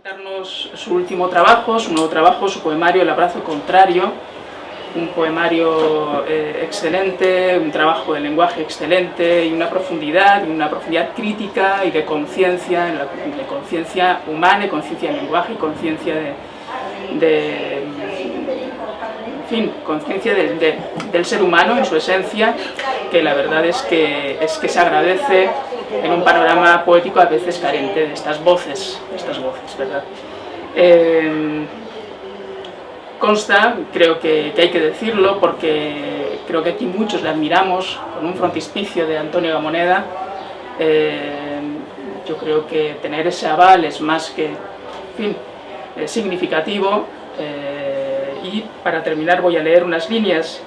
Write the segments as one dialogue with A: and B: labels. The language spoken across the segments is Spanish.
A: presentarnos su último trabajo, su nuevo trabajo, su poemario El abrazo contrario, un poemario excelente, un trabajo de lenguaje excelente y una profundidad crítica y de conciencia humana, y conciencia del lenguaje y conciencia conciencia del ser humano en su esencia, que la verdad es que se agradece en un panorama poético a veces carente de estas voces, ¿verdad? Consta, creo que hay que decirlo, porque creo que aquí muchos le admiramos, con un frontispicio de Antonio Gamoneda. Yo creo que tener ese aval es más que, significativo. Y para terminar voy a leer unas líneas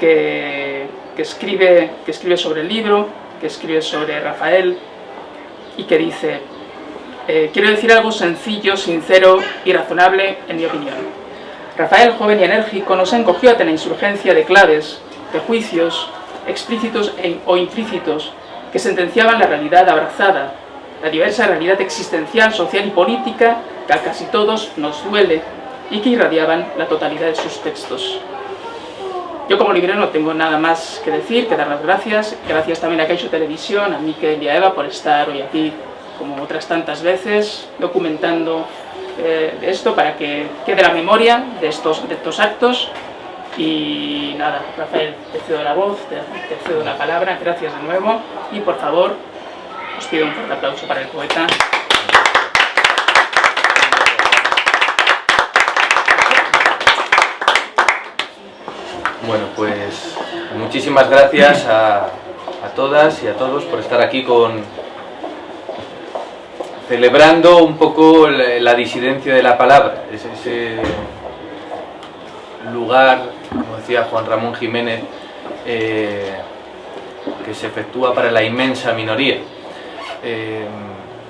A: que escribe sobre el libro, que escribe sobre Rafael, y que dice: quiero decir algo sencillo, sincero y razonable en mi opinión. Rafael, joven y enérgico, no se encogió ante la insurgencia de claves, de juicios explícitos o implícitos que sentenciaban la realidad abrazada, la diversa realidad existencial, social y política que a casi todos nos duele y que irradiaban la totalidad de sus textos. Yo como librero no tengo nada más que decir, que dar las gracias. Gracias también a Caixo Televisión, a Mikel y a Eva por estar hoy aquí, como otras tantas veces, documentando esto para que quede la memoria de estos actos. Y nada, Rafael, te cedo la voz, te cedo la palabra, gracias de nuevo, y por favor, os pido un fuerte aplauso para el poeta.
B: Bueno, pues muchísimas gracias a todas y a todos por estar aquí celebrando un poco la disidencia de la palabra, ese lugar, como decía Juan Ramón Jiménez, que se efectúa para la inmensa minoría.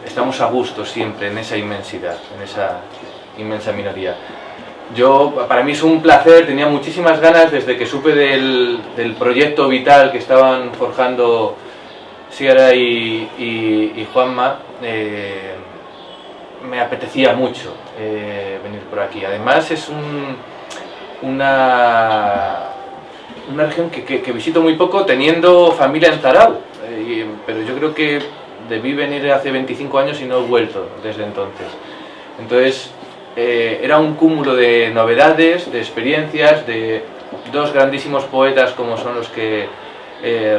B: Estamos a gusto siempre en esa inmensidad, en esa inmensa minoría. Para mí es un placer, tenía muchísimas ganas desde que supe del proyecto vital que estaban forjando Sierra y Juanma. Me apetecía mucho venir por aquí. Además es una región que visito muy poco, teniendo familia en Zarauz, pero yo creo que debí venir hace 25 años y no he vuelto desde entonces. Entonces era un cúmulo de novedades, de experiencias, de dos grandísimos poetas como son los que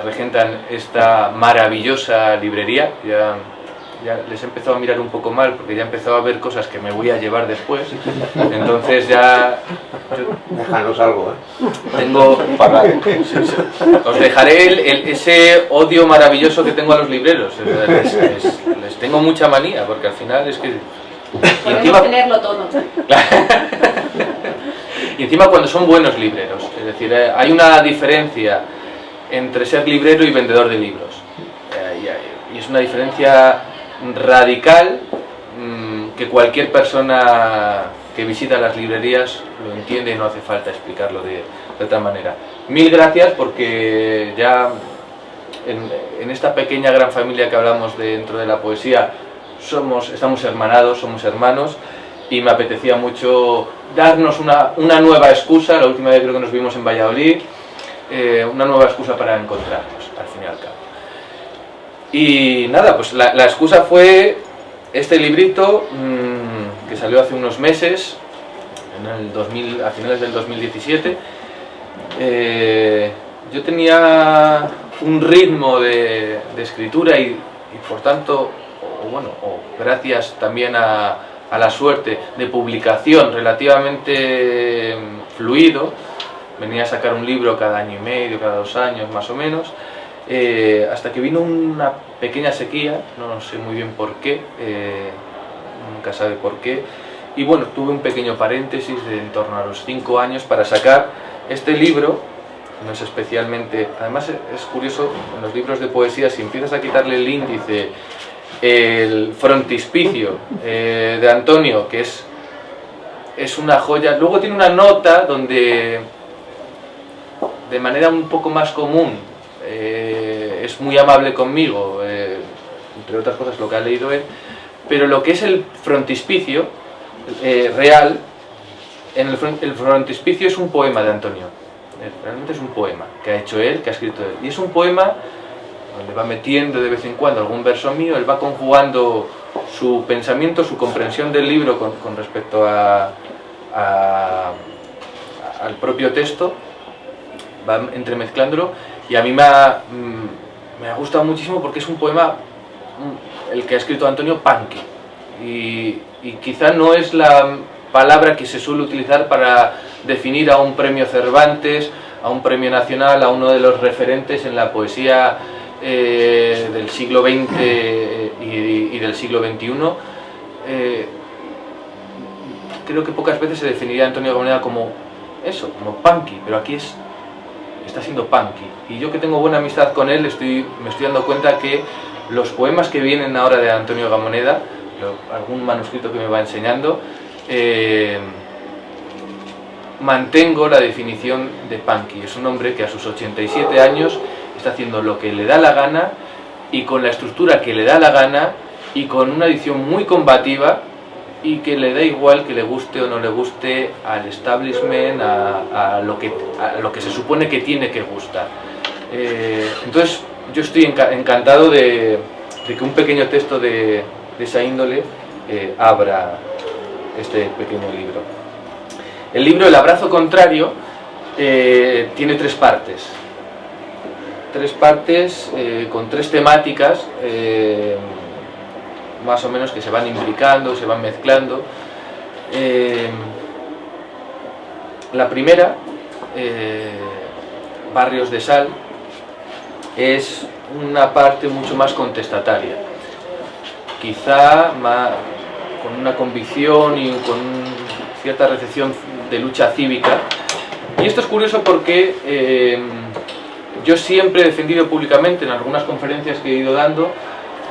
B: regentan esta maravillosa librería. Ya les he empezado a mirar un poco mal porque ya he empezado a ver cosas que me voy a llevar después. Entonces ya...
C: Déjanos algo,
B: Tengo... Os dejaré ese odio maravilloso que tengo a los libreros. Les tengo mucha manía porque al final es que...
D: Podemos tenerlo todo.
B: Y encima cuando son buenos libreros, es decir, hay una diferencia entre ser librero y vendedor de libros, y es una diferencia radical, que cualquier persona que visita las librerías lo entiende y no hace falta explicarlo de otra manera. Mil gracias, porque ya en esta pequeña gran familia que hablamos dentro de la poesía estamos hermanados, somos hermanos, y me apetecía mucho darnos una nueva excusa. La última vez creo que nos vimos en Valladolid, una nueva excusa para encontrarnos, al fin y al cabo. Y nada, pues la excusa fue este librito que salió hace unos meses, a finales del 2017. Yo tenía un ritmo de escritura y por tanto, gracias también a la suerte de publicación relativamente fluido, venía a sacar un libro cada año y medio, cada 2 años más o menos, hasta que vino una pequeña sequía, no sé muy bien por qué, nunca sabe por qué, y bueno, tuve un pequeño paréntesis de en torno a los 5 años para sacar este libro. No es especialmente, además es curioso, en los libros de poesía, si empiezas a quitarle el índice, el frontispicio de Antonio, que es una joya. Luego tiene una nota donde, de manera un poco más común, es muy amable conmigo, entre otras cosas lo que ha leído él, pero lo que es el frontispicio real, el frontispicio es un poema de Antonio. Realmente es un poema que ha hecho él, que ha escrito él. Y es un poema donde va metiendo de vez en cuando algún verso mío, él va conjugando su pensamiento, su comprensión del libro con respecto al propio texto, va entremezclándolo, y a mí me ha gustado muchísimo porque es un poema, el que ha escrito Antonio, punky, y quizá no es la palabra que se suele utilizar para definir a un premio Cervantes, a un premio nacional, a uno de los referentes en la poesía del siglo XX y del siglo XXI. Creo que pocas veces se definiría a Antonio Gamoneda como eso, como punky, pero aquí está siendo punky. Y yo, que tengo buena amistad con él, me estoy dando cuenta que los poemas que vienen ahora de Antonio Gamoneda, algún manuscrito que me va enseñando, mantengo la definición de punky. Es un hombre que a sus 87 años está haciendo lo que le da la gana, y con la estructura que le da la gana, y con una edición muy combativa, y que le da igual que le guste o no le guste al establishment, a lo que se supone que tiene que gustar. Entonces yo estoy encantado de que un pequeño texto de esa índole abra este pequeño libro. El libro El abrazo contrario tiene tres partes con tres temáticas más o menos, que se van imbricando, se van mezclando. La primera, Barrios de Sal, es una parte mucho más contestataria, quizá con una convicción y con cierta recepción de lucha cívica. Y esto es curioso porque yo siempre he defendido públicamente, en algunas conferencias que he ido dando,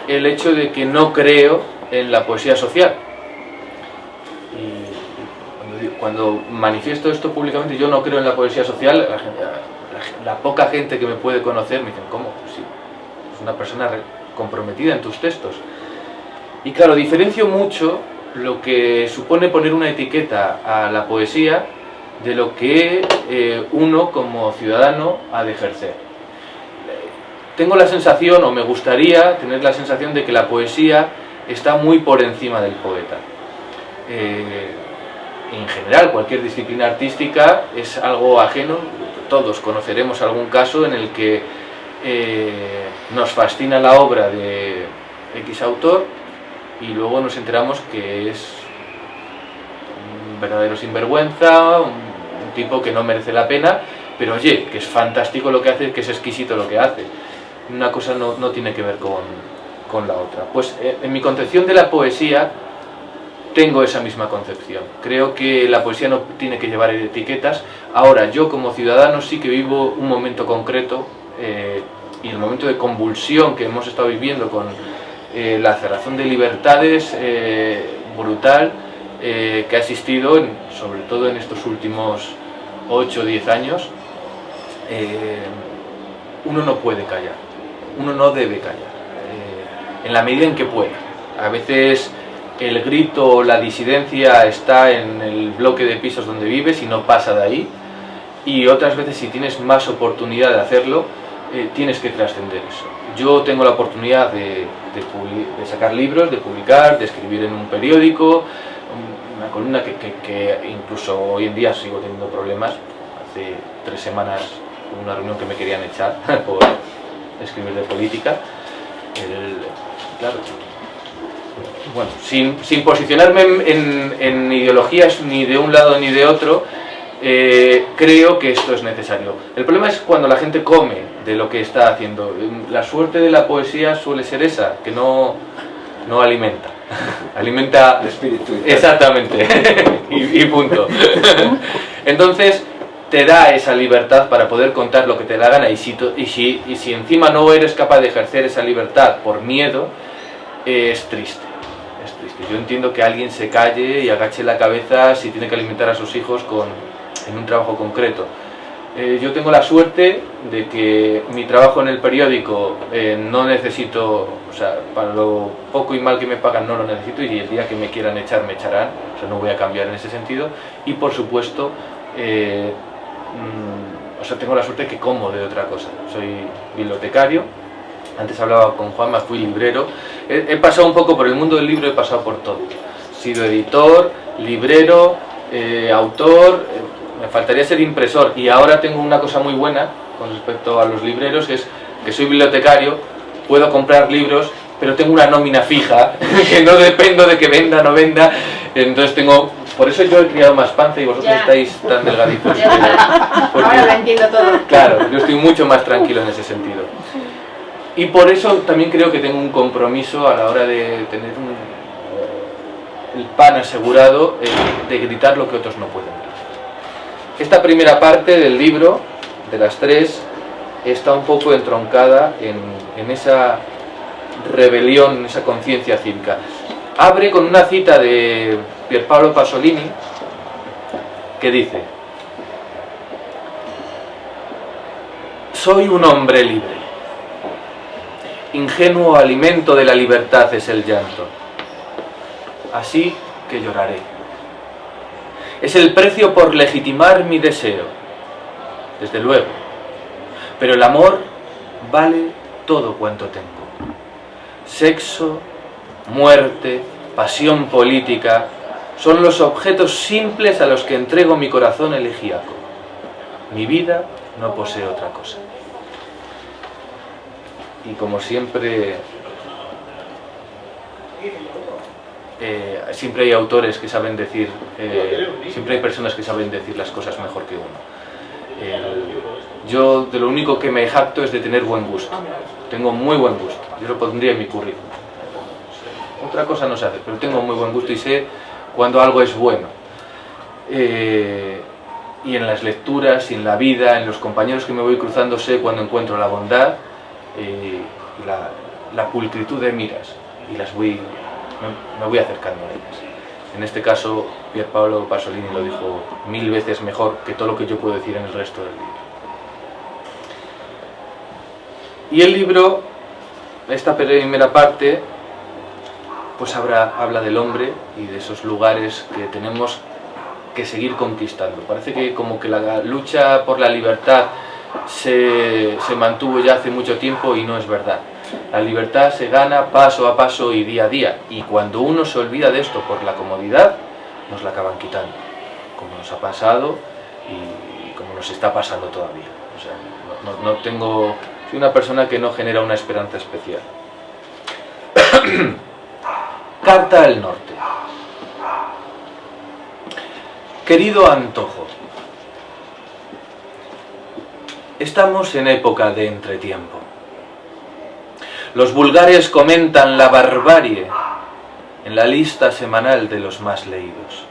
B: el hecho de que no creo en la poesía social. Y cuando manifiesto esto públicamente, yo no creo en la poesía social, la poca gente que me puede conocer me dicen: ¿cómo? Pues sí, es una persona comprometida en tus textos. Y claro, diferencio mucho lo que supone poner una etiqueta a la poesía de lo que uno como ciudadano ha de ejercer. Tengo la sensación, o me gustaría tener la sensación, de que la poesía está muy por encima del poeta. En general, cualquier disciplina artística es algo ajeno. Todos conoceremos algún caso en el que nos fascina la obra de X autor y luego nos enteramos que es un verdadero sinvergüenza, un tipo que no merece la pena, pero oye, que es fantástico lo que hace, que es exquisito lo que hace. Una cosa no tiene que ver con la otra. Pues en mi concepción de la poesía tengo esa misma concepción. Creo que la poesía no tiene que llevar etiquetas. Ahora, yo como ciudadano sí que vivo un momento concreto, y el momento de convulsión que hemos estado viviendo con la cerrazón de libertades brutal que ha existido, sobre todo en estos últimos 8 o 10 años. Uno no puede callar, uno no debe callar, en la medida en que pueda. A veces el grito, la disidencia está en el bloque de pisos donde vives y no pasa de ahí, y otras veces, si tienes más oportunidad de hacerlo, tienes que trascender eso. Yo tengo la oportunidad de sacar libros, de publicar, de escribir en un periódico, una columna que incluso hoy en día sigo teniendo problemas. Hace 3 semanas hubo una reunión que me querían echar por escribir de política. Claro, bueno, sin posicionarme en ideologías ni de un lado ni de otro, creo que esto es necesario. El problema es cuando la gente come de lo que está haciendo. La suerte de la poesía suele ser esa, que no alimenta. Alimenta
C: el espíritu.
B: Exactamente. y punto. Entonces te da esa libertad para poder contar lo que te da gana, y si encima no eres capaz de ejercer esa libertad por miedo, es triste. Es triste. Yo entiendo que alguien se calle y agache la cabeza si tiene que alimentar a sus hijos en un trabajo concreto, Yo tengo la suerte de que mi trabajo en el periódico no necesito, o sea, para lo poco y mal que me pagan no lo necesito, y el día que me quieran echar me echarán, o sea, no voy a cambiar en ese sentido. Y por supuesto, o sea, tengo la suerte que como de otra cosa. Soy bibliotecario, antes hablaba con Juanma, fui librero, he pasado un poco por el mundo del libro, he pasado por todo. He sido editor, librero, autor, me faltaría ser impresor, y ahora tengo una cosa muy buena con respecto a los libreros, es que soy bibliotecario, puedo comprar libros, pero tengo una nómina fija, que no dependo de que venda o no venda, entonces tengo... Por eso yo he criado más panza y vosotros estáis tan delgaditos.
D: Ahora lo entiendo todo.
B: Claro, yo estoy mucho más tranquilo en ese sentido. Y por eso también creo que tengo un compromiso a la hora de tener el pan asegurado, de gritar lo que otros no pueden ver. Esta primera parte del libro, de las 3, está un poco entroncada en esa rebelión, en esa conciencia cívica. Abre con una cita de Pierpaolo Pasolini que dice: soy un hombre libre. Ingenuo alimento de la libertad es el llanto. Así que lloraré. Es el precio por legitimar mi deseo, desde luego. Pero el amor vale todo cuanto tengo. Sexo, muerte, pasión política, son los objetos simples a los que entrego mi corazón elegíaco. Mi vida no posee otra cosa. Y como siempre, siempre hay autores que saben decir, siempre hay personas que saben decir las cosas mejor que uno. Yo de lo único que me jacto es de tener buen gusto. Tengo muy buen gusto, yo lo pondría en mi currículum. Otra cosa no se hace, pero tengo muy buen gusto y sé cuando algo es bueno. Y en las lecturas, y en la vida, en los compañeros que me voy cruzando, sé cuando encuentro la bondad, la pulcritud de miras, y me voy acercando a ellas. En este caso, Pierpaolo Pasolini lo dijo 1000 veces mejor que todo lo que yo puedo decir en el resto del libro. Y el libro, esta primera parte, pues habla del hombre y de esos lugares que tenemos que seguir conquistando. Parece que como que la lucha por la libertad se mantuvo ya hace mucho tiempo, y no es verdad. La libertad se gana paso a paso y día a día, y cuando uno se olvida de esto por la comodidad, nos la acaban quitando, como nos ha pasado y como nos está pasando todavía. O sea, soy una persona que no genera una esperanza especial. Carta al Norte. Querido Antojo, estamos en época de entretiempo. Los vulgares comentan la barbarie en la lista semanal de los más leídos.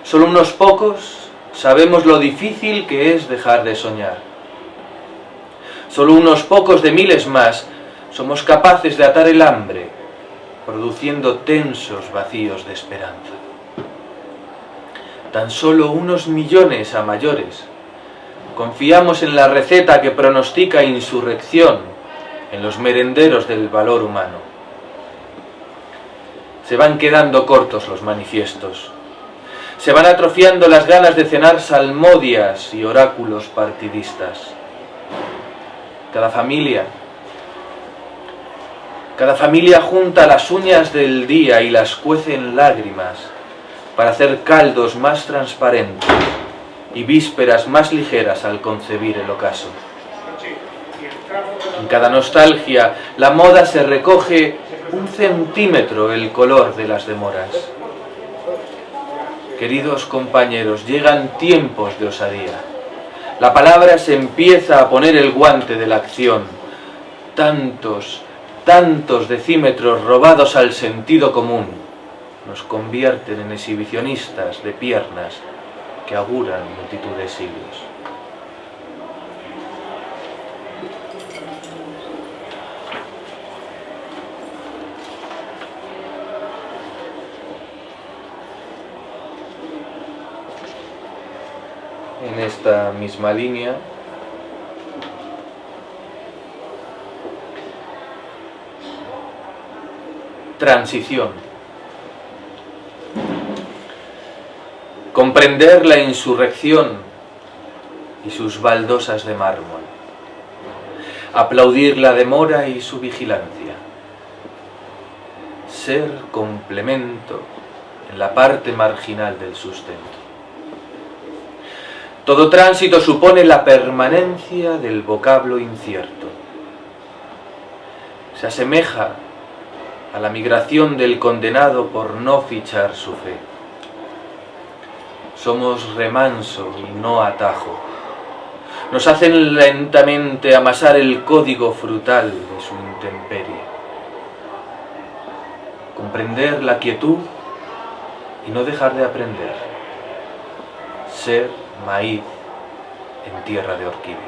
B: Solo unos pocos sabemos lo difícil que es dejar de soñar. Solo unos pocos de miles más somos capaces de atar el hambre, produciendo tensos vacíos de esperanza. Tan solo unos millones a mayores confiamos en la receta que pronostica insurrección en los merenderos del valor humano. Se van quedando cortos los manifiestos. Se van atrofiando las ganas de cenar salmodias y oráculos partidistas. Cada familia junta las uñas del día y las cuece en lágrimas para hacer caldos más transparentes y vísperas más ligeras al concebir el ocaso. En cada nostalgia, la moda se recoge 1 centímetro el color de las demoras. Queridos compañeros, llegan tiempos de osadía. La palabra se empieza a poner el guante de la acción. Tantos decímetros robados al sentido común nos convierten en exhibicionistas de piernas que auguran multitud de siglos. en esta misma línea. Transición. Comprender la insurrección y sus baldosas de mármol. Aplaudir la demora y su vigilancia. Ser complemento en la parte marginal del sustento. Todo tránsito supone la permanencia del vocablo incierto. Se asemeja a la migración del condenado por no fichar su fe. Somos remanso y no atajo. Nos hacen lentamente amasar el código frutal de su intemperie. Comprender la quietud y no dejar de aprender. Ser maíz en tierra de orquídeas.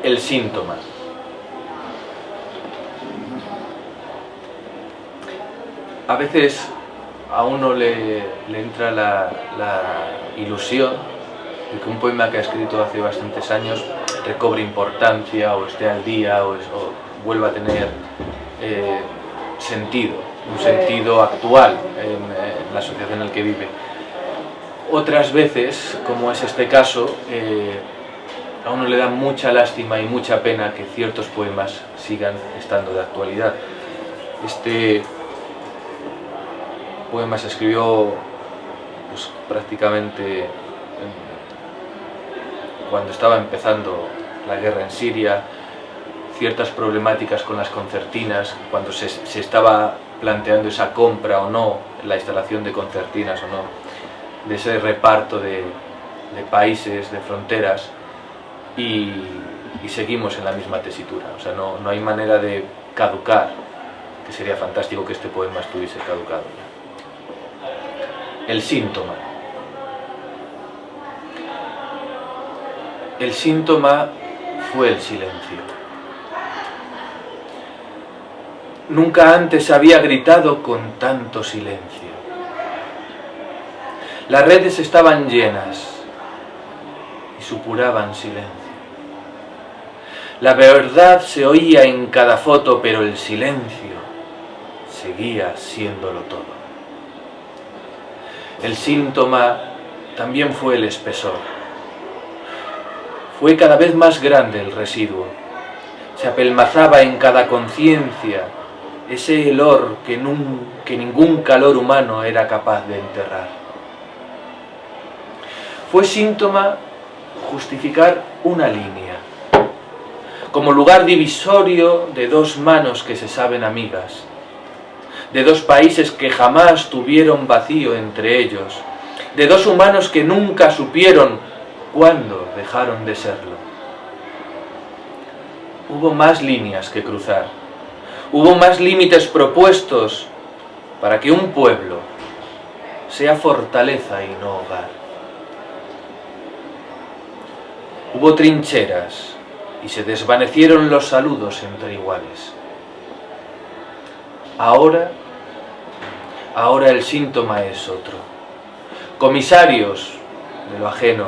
B: El síntoma. A veces a uno le entra la ilusión de que un poema que ha escrito hace bastantes años recobre importancia o esté al día o vuelva a tener sentido, un sentido actual en la sociedad en la que vive. Otras veces, como es este caso, a uno le da mucha lástima y mucha pena que ciertos poemas sigan estando de actualidad. Este poema se escribió pues, prácticamente cuando estaba empezando la guerra en Siria, ciertas problemáticas con las concertinas, cuando se estaba planteando esa compra o no, la instalación de concertinas o no, de ese reparto de países, de fronteras. Y seguimos en la misma tesitura, o sea, no hay manera de caducar, que sería fantástico que este poema estuviese caducado ya. El síntoma. El síntoma fue el silencio. Nunca antes había gritado con tanto silencio. Las redes estaban llenas y supuraban silencio. La verdad se oía en cada foto, pero el silencio seguía siéndolo todo. El síntoma también fue el espesor. Fue cada vez más grande el residuo. Se apelmazaba en cada conciencia ese helor que ningún calor humano era capaz de enterrar. Fue síntoma justificar una línea, como lugar divisorio de dos manos que se saben amigas, de dos países que jamás tuvieron vacío entre ellos, de dos humanos que nunca supieron cuándo dejaron de serlo. Hubo más líneas que cruzar, hubo más límites propuestos para que un pueblo sea fortaleza y no hogar. Hubo trincheras y se desvanecieron los saludos entre iguales. Ahora el síntoma es otro. Comisarios de lo ajeno,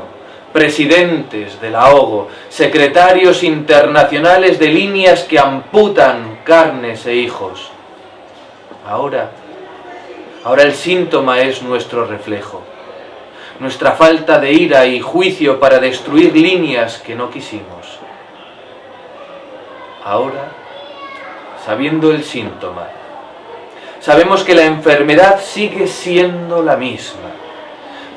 B: presidentes del ahogo, secretarios internacionales de líneas que amputan carnes e hijos. Ahora el síntoma es nuestro reflejo, nuestra falta de ira y juicio para destruir líneas que no quisimos. Ahora, sabiendo el síntoma, sabemos que la enfermedad sigue siendo la misma.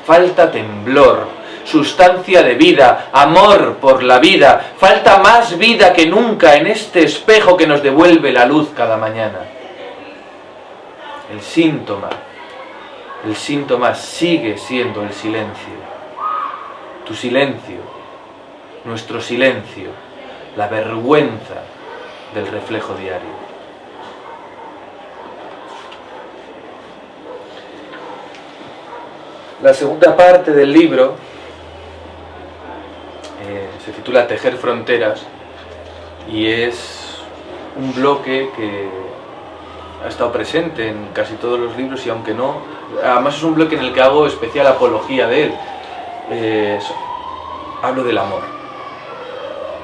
B: Falta temblor, sustancia de vida, amor por la vida. Falta más vida que nunca en este espejo que nos devuelve la luz cada mañana. El síntoma sigue siendo el silencio. Tu silencio, nuestro silencio, la vergüenza del reflejo diario. La segunda parte del libro se titula Tejer fronteras y es un bloque que ha estado presente en casi todos los libros y aunque no, además es un bloque en el que hago especial apología de él. Hablo del amor.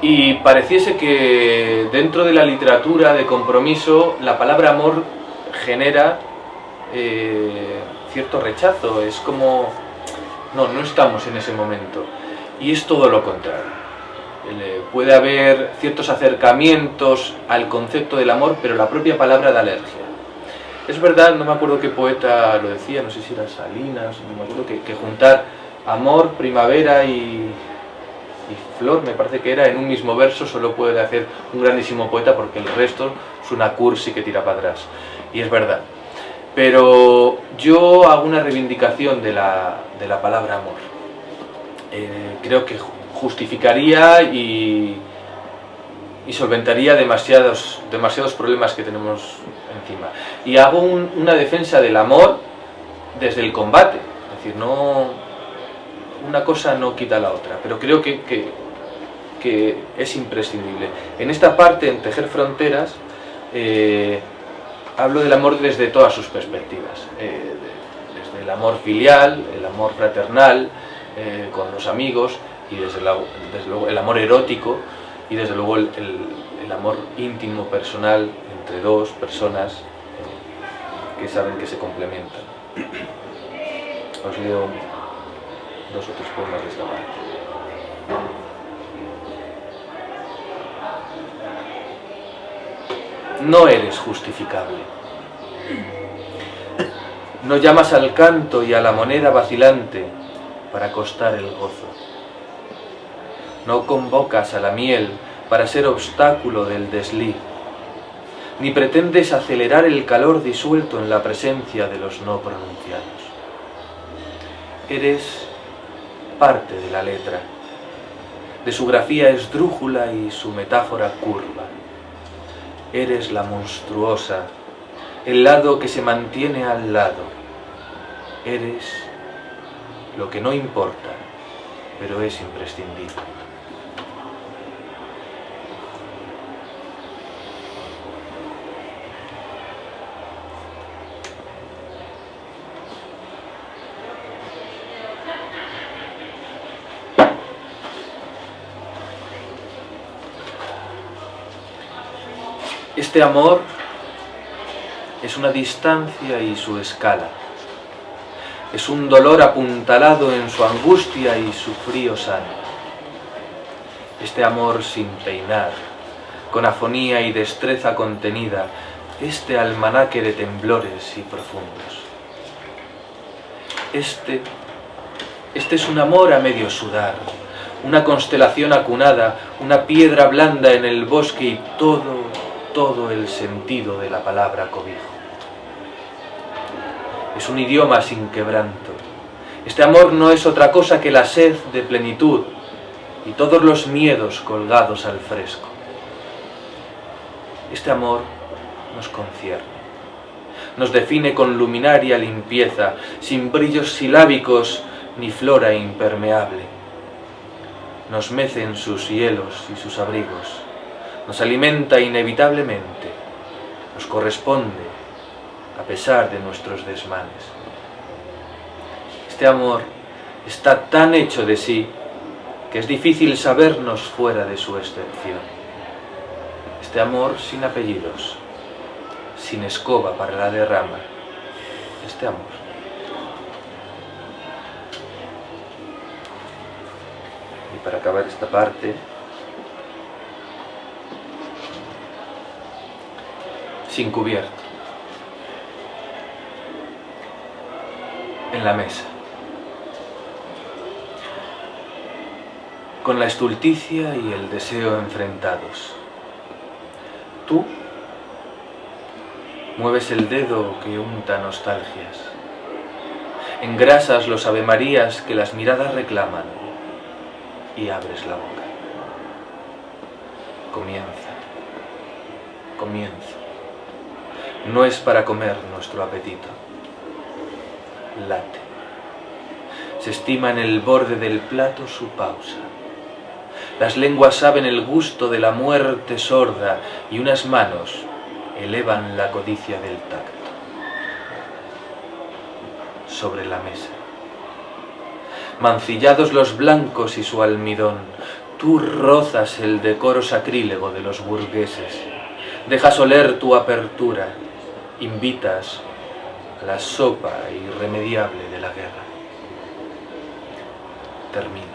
B: Y pareciese que dentro de la literatura de compromiso la palabra amor genera cierto rechazo, es como no estamos en ese momento, y es todo lo contrario. Puede haber ciertos acercamientos al concepto del amor, pero la propia palabra da alergia. Es verdad, no me acuerdo qué poeta lo decía, no sé si era Salinas, no me acuerdo, que juntar amor, primavera y flor, me parece que era, en un mismo verso solo puede hacer un grandísimo poeta, porque el resto es una cursi que tira para atrás. Y es verdad. Pero yo hago una reivindicación de la palabra amor. Creo que justificaría y solventaría demasiados problemas que tenemos encima. Y hago una defensa del amor desde el combate. Es decir, no, una cosa no quita la otra, pero creo que es imprescindible. En esta parte, en Tejer fronteras, hablo del amor desde todas sus perspectivas, desde el amor filial, el amor fraternal, con los amigos, y desde luego el amor erótico, y desde luego el amor íntimo, personal, entre dos personas que saben que se complementan. Os leo 2 o 3 poemas de esta parte. No eres justificable. No llamas al canto y a la moneda vacilante para costar el gozo. No convocas a la miel para ser obstáculo del deslí, ni pretendes acelerar el calor disuelto en la presencia de los no pronunciados. Eres parte de la letra, de su grafía esdrújula y su metáfora curva. Eres la monstruosa, el lado que se mantiene al lado. Eres lo que no importa, pero es imprescindible. Este amor es una distancia y su escala. Es un dolor apuntalado en su angustia y su frío sano. Este amor sin peinar, con afonía y destreza contenida, este almanaque de temblores y profundos. Este es un amor a medio sudar, una constelación acunada, una piedra blanda en el bosque y todo el sentido de la palabra cobijo. Es un idioma sin quebranto. Este amor no es otra cosa que la sed de plenitud y todos los miedos colgados al fresco. Este amor nos concierne, nos define con luminaria limpieza, sin brillos silábicos ni flora impermeable. Nos mece en sus hielos y sus abrigos, nos alimenta inevitablemente, nos corresponde a pesar de nuestros desmanes. Este amor está tan hecho de sí que es difícil sabernos fuera de su excepción. Este amor sin apellidos, sin escoba para la derrama. Este amor. Y para acabar esta parte, sin cubierto, en la mesa, con la estulticia y el deseo enfrentados. Tú mueves el dedo que unta nostalgias, engrasas los avemarías que las miradas reclaman y abres la boca. Comienza. No es para comer nuestro apetito. Late. se estima en el borde del plato su pausa. Las lenguas saben el gusto de la muerte sorda y unas manos elevan la codicia del tacto. Sobre la mesa, mancillados los blancos y su almidón, tú rozas el decoro sacrílego de los burgueses, dejas oler tu apertura, invitas a la sopa irremediable de la guerra. Termino.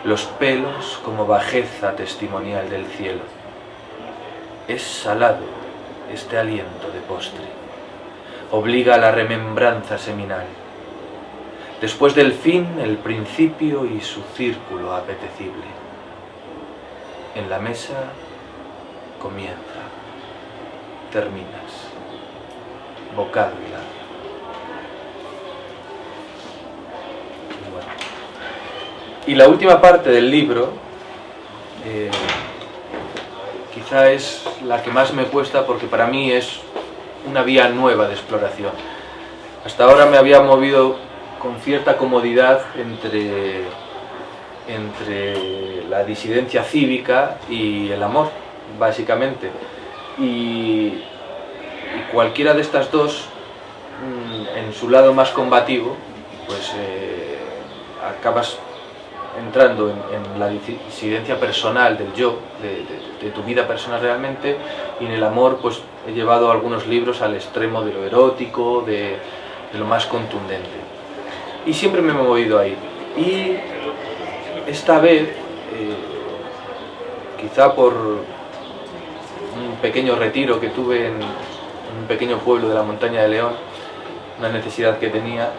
B: Los pelos como bajeza testimonial del cielo. Es salado este aliento de postre. Obliga a la remembranza seminal. Después del fin, el principio y su círculo apetecible. En la mesa comienza. Terminas. Bocado y largo. Y la última parte del libro, quizá es la que más me cuesta porque para mí es una vía nueva de exploración. Hasta ahora me había movido con cierta comodidad entre la disidencia cívica y el amor, básicamente. Y cualquiera de estas dos, en su lado más combativo, pues acabas entrando en la disidencia personal del yo, de tu vida personal realmente, y en el amor pues he llevado algunos libros al extremo de lo erótico, de lo más contundente. Y siempre me he movido ahí. Y esta vez, quizá por un pequeño retiro que tuve en un pequeño pueblo de la montaña de León, una necesidad que tenía,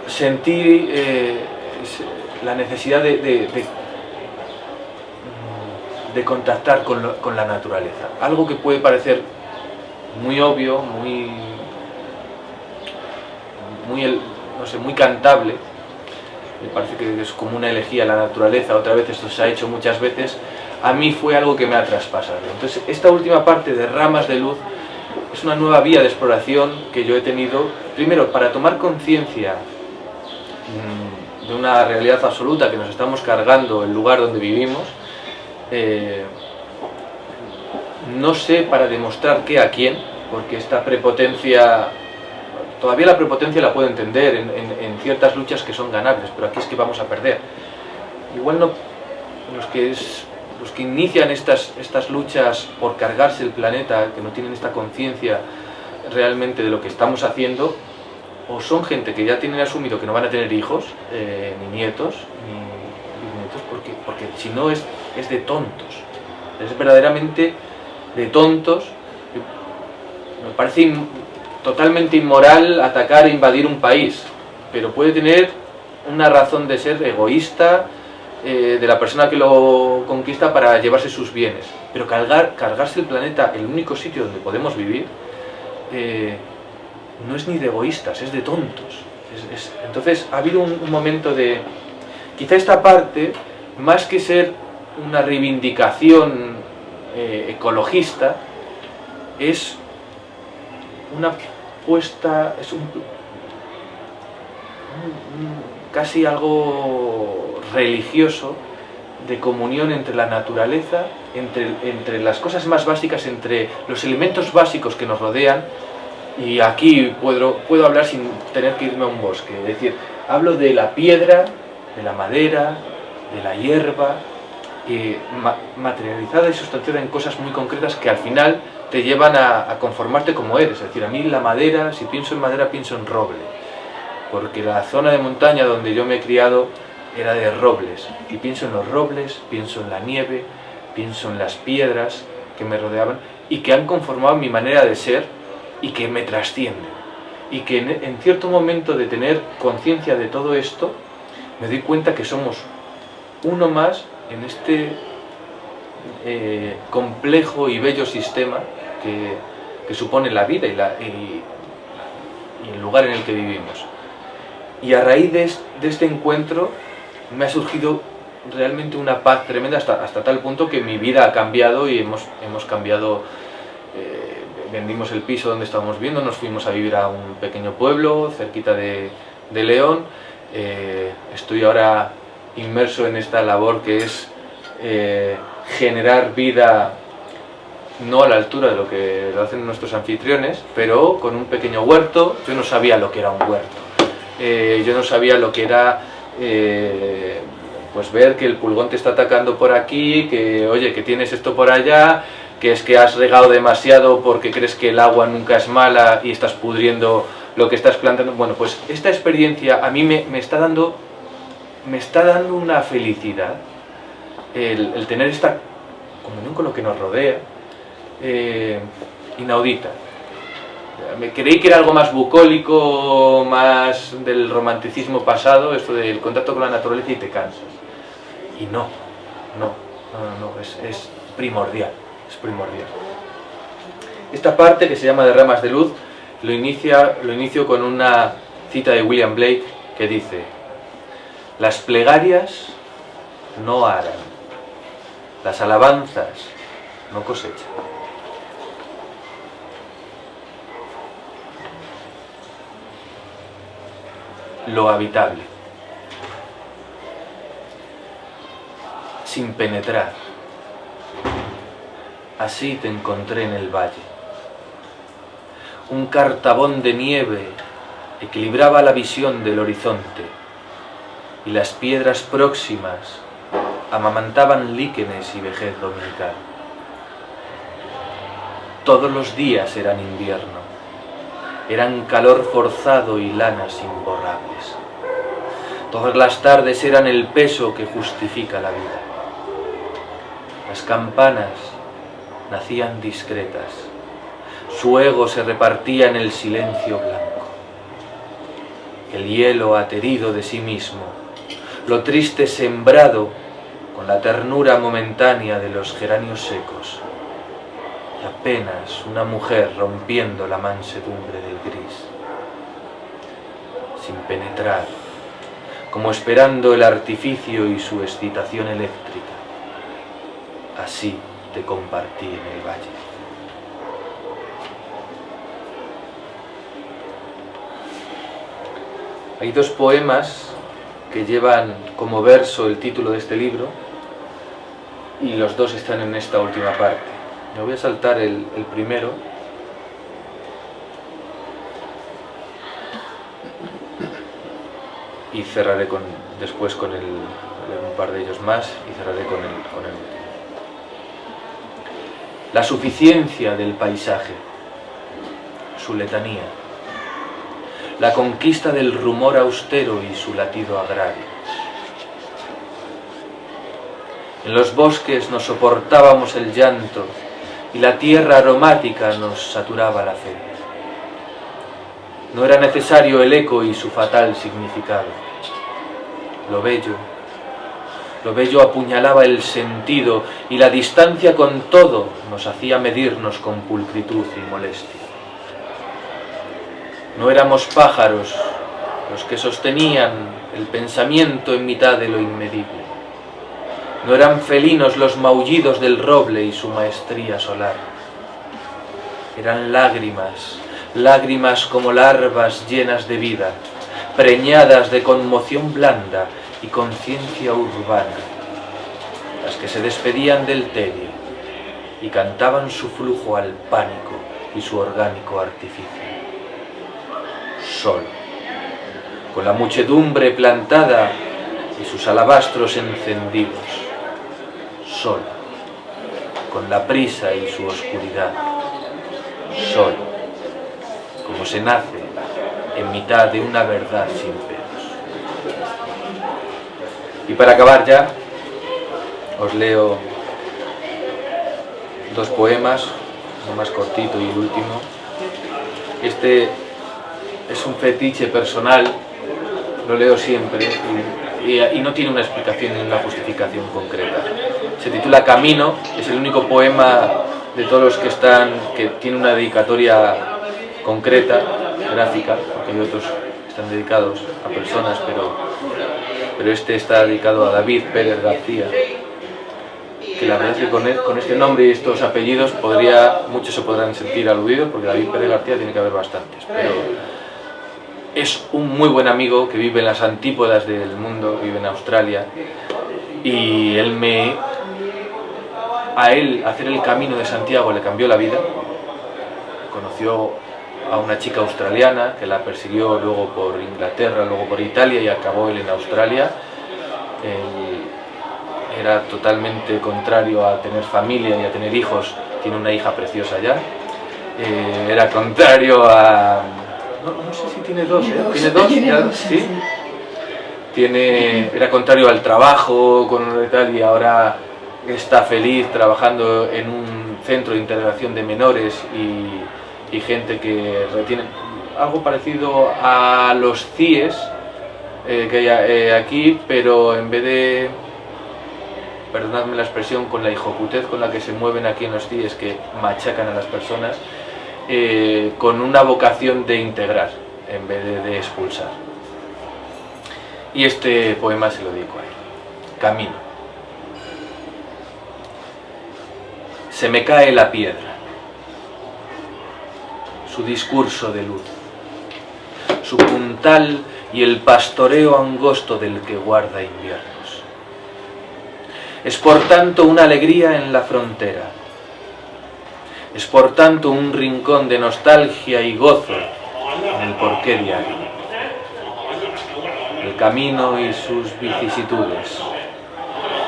B: sentí la necesidad de contactar con la naturaleza. Algo que puede parecer muy obvio, muy cantable. Me parece que es como una elegía a la naturaleza. Otra vez esto se ha hecho muchas veces. A mí fue algo que me ha traspasado. Entonces esta última parte de Ramas de Luz es una nueva vía de exploración que yo he tenido, primero para tomar conciencia de una realidad absoluta, que nos estamos cargando el lugar donde vivimos, no sé para demostrar qué a quién, porque esta prepotencia, todavía la prepotencia la puedo entender en ciertas luchas que son ganables, pero aquí es que vamos a perder. Igual no, los que inician estas luchas por cargarse el planeta, que no tienen esta conciencia realmente de lo que estamos haciendo, o son gente que ya tienen asumido que no van a tener hijos, ni nietos, ni bisnietos, porque si no es de tontos, es verdaderamente de tontos. Me parece totalmente inmoral atacar e invadir un país, pero puede tener una razón de ser egoísta de la persona que lo conquista para llevarse sus bienes, pero cargarse el planeta, el único sitio donde podemos vivir, no es ni de egoístas, es de tontos. Entonces ha habido un momento de... Quizá esta parte, más que ser una reivindicación ecologista, es una puesta, es casi algo religioso, de comunión entre la naturaleza, entre las cosas más básicas, entre los elementos básicos que nos rodean. Y aquí puedo hablar sin tener que irme a un bosque, es decir, hablo de la piedra, de la madera, de la hierba, materializada y sustanciada en cosas muy concretas que al final te llevan a conformarte como eres. Es decir, a mí la madera, si pienso en madera, pienso en roble, porque la zona de montaña donde yo me he criado era de robles, y pienso en los robles, pienso en la nieve, pienso en las piedras que me rodeaban y que han conformado mi manera de ser y que me trascienden, y que en cierto momento de tener conciencia de todo esto me doy cuenta que somos uno más en este complejo y bello sistema que supone la vida y el lugar en el que vivimos. Y a raíz de este encuentro me ha surgido realmente una paz tremenda, hasta tal punto que mi vida ha cambiado y hemos cambiado vendimos el piso donde estábamos viviendo, nos fuimos a vivir a un pequeño pueblo cerquita de León. Estoy ahora inmerso en esta labor que es generar vida, no a la altura de lo que lo hacen nuestros anfitriones, pero con un pequeño huerto. Yo no sabía lo que era un huerto, yo no sabía lo que era pues ver que el pulgón te está atacando por aquí, que oye, que tienes esto por allá, que es que has regado demasiado porque crees que el agua nunca es mala y estás pudriendo lo que estás plantando. Bueno, pues esta experiencia a mí me está dando una felicidad, el tener esta comunión con lo que nos rodea, inaudita. Me creí que era algo más bucólico, más del romanticismo pasado, esto del contacto con la naturaleza, y te cansas. Y no, es primordial, es primordial. Esta parte, que se llama Derramas de Luz, lo inicio con una cita de William Blake que dice: las plegarias no aran, las alabanzas no cosechan. Lo habitable, sin penetrar. Así te encontré en el valle. Un cartabón de nieve equilibraba la visión del horizonte, y las piedras próximas amamantaban líquenes y vejez dominical. Todos los días eran invierno, eran calor forzado y lanas imborrables. Todas las tardes eran el peso que justifica la vida. Las campanas nacían discretas, su ego se repartía en el silencio blanco. El hielo aterido de sí mismo, lo triste sembrado con la ternura momentánea de los geranios secos, y apenas una mujer rompiendo la mansedumbre del gris. Sin penetrar, como esperando el artificio y su excitación eléctrica. Así te compartí en el valle. Hay dos poemas que llevan como verso el título de este libro, y los dos están en esta última parte. Me voy a saltar el primero. Y cerraré después con un par de ellos más, y cerraré con el último. La suficiencia del paisaje, su letanía, la conquista del rumor austero y su latido agrario. En los bosques nos soportábamos el llanto y la tierra aromática nos saturaba la fe. No era necesario el eco y su fatal significado. Lo bello apuñalaba el sentido, y la distancia con todo nos hacía medirnos con pulcritud y molestia. No éramos pájaros los que sostenían el pensamiento en mitad de lo inmedible. No eran felinos los maullidos del roble y su maestría solar. Eran lágrimas, lágrimas como larvas llenas de vida, preñadas de conmoción blanda y conciencia urbana, las que se despedían del tedio y cantaban su flujo al pánico y su orgánico artificio. Solo, con la muchedumbre plantada y sus alabastros encendidos. Solo, con la prisa y su oscuridad. Solo, como se nace en mitad de una verdad sin peros. Y para acabar ya, os leo dos poemas, uno más cortito y el último. Este es un fetiche personal, lo leo siempre y no tiene una explicación ni una justificación concreta. Se titula Camino, es el único poema de todos los que están que tiene una dedicatoria concreta, gráfica, porque hay otros que están dedicados a personas, pero este está dedicado a David Pérez García. que la verdad es que con este nombre y estos apellidos muchos se podrán sentir aludidos, porque David Pérez García tiene que haber bastantes, pero es un muy buen amigo que vive en las antípodas del mundo, vive en Australia, y a él hacer el Camino de Santiago le cambió la vida. Conoció a una chica australiana que la persiguió luego por Inglaterra, luego por Italia, y acabó él en Australia. Él era totalmente contrario a tener familia y a tener hijos, tiene una hija preciosa ya. Era contrario a... No sé si tiene dos, ¿eh? ¿Tiene dos? ¿Ya? ¿Sí? Era contrario al trabajo con tal, y ahora está feliz trabajando en un centro de integración de menores y gente que retiene algo parecido a los CIES que hay aquí, pero en vez de, perdonadme la expresión, con la hijoputez con la que se mueven aquí en los CIES, que machacan a las personas, con una vocación de integrar en vez de expulsar. Y este poema se lo dedico a él. Camino. Se me cae la piedra, su discurso de luz, su puntal y el pastoreo angosto del que guarda inviernos. Es por tanto una alegría en la frontera, es por tanto un rincón de nostalgia y gozo en el porqué diario. El camino y sus vicisitudes,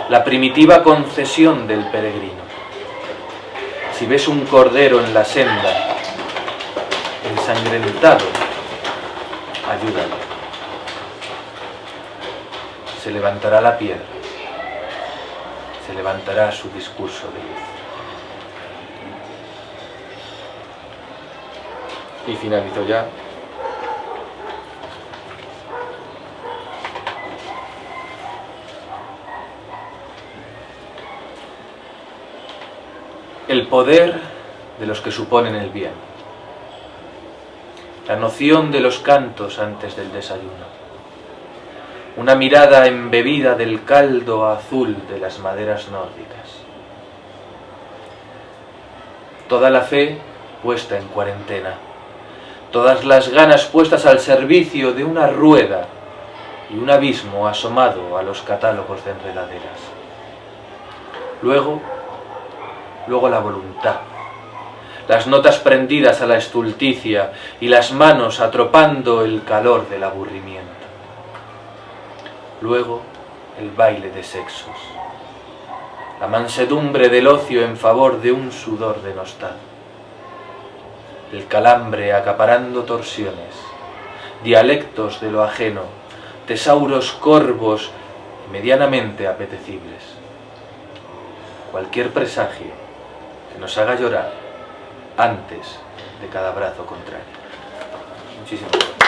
B: la primitiva concesión del peregrino. Si ves un cordero en la senda, ensangrentado, ayúdalo. Se levantará la piedra, se levantará su discurso de luz. Y finalizo ya. El poder de los que suponen el bien. La noción de los cantos antes del desayuno. Una mirada embebida del caldo azul de las maderas nórdicas. Toda la fe puesta en cuarentena. Todas las ganas puestas al servicio de una rueda y un abismo asomado a los catálogos de enredaderas. Luego la voluntad, las notas prendidas a la estulticia y las manos atropando el calor del aburrimiento. Luego el baile de sexos, la mansedumbre del ocio en favor de un sudor de nostalgia. El calambre acaparando torsiones, dialectos de lo ajeno, tesauros corvos y medianamente apetecibles. Cualquier presagio que nos haga llorar antes de cada brazo contrario. Muchísimas gracias.